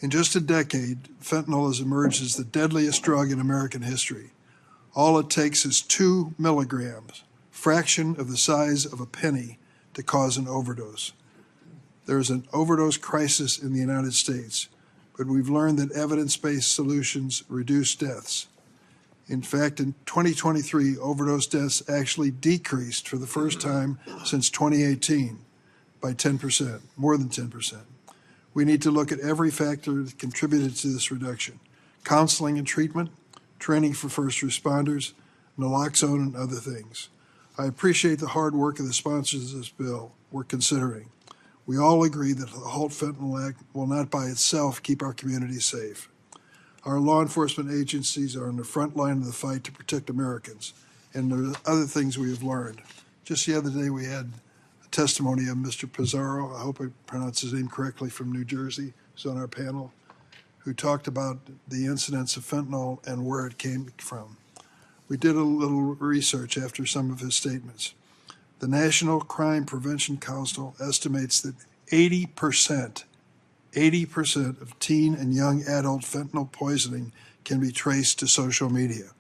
In just a decade, fentanyl has emerged as the deadliest drug in American history. All it takes is 2 milligrams, fraction of the size of a penny, to cause an overdose. There is an overdose crisis in the United States, but we've learned that evidence-based solutions reduce deaths. In fact, in 2023, overdose deaths actually decreased for the first time since 2018 by 10%, more than 10%. We need to look at every factor that contributed to this reduction: counseling and treatment, training for first responders, naloxone, and other things. I appreciate the hard work of the sponsors of this bill we're considering. We all agree that the Halt Fentanyl Act will not by itself keep our communities safe. Our law enforcement agencies are on the front line of the fight to protect Americans, and there are other things we have learned. Just the other day, we had a testimony of Mr. Pizarro, I hope I pronounced his name correctly, from New Jersey, who's on our panel, who talked about the incidence of fentanyl and where it came from. We did a little research after some of his statements. The National Crime Prevention Council estimates that 80% of teen and young adult fentanyl poisoning can be traced to social media.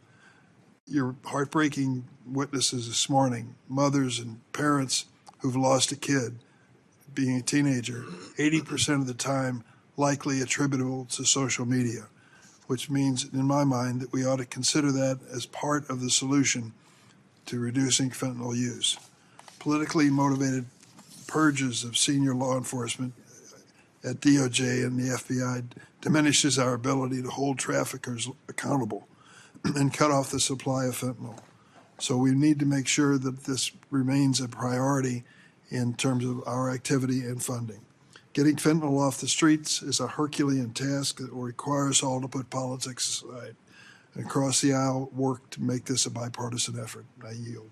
Your heartbreaking witnesses this morning, mothers and parents who've lost a kid being a teenager, 80% of the time likely attributable to social media, which means, in my mind, that we ought to consider that as part of the solution to reducing fentanyl use. Politically motivated purges of senior law enforcement at DOJ and the FBI diminishes our ability to hold traffickers accountable and cut off the supply of fentanyl. So we need to make sure that this remains a priority in terms of our activity and funding. Getting fentanyl off the streets is a Herculean task that will require us all to put politics aside and across the aisle work to make this a bipartisan effort. I yield.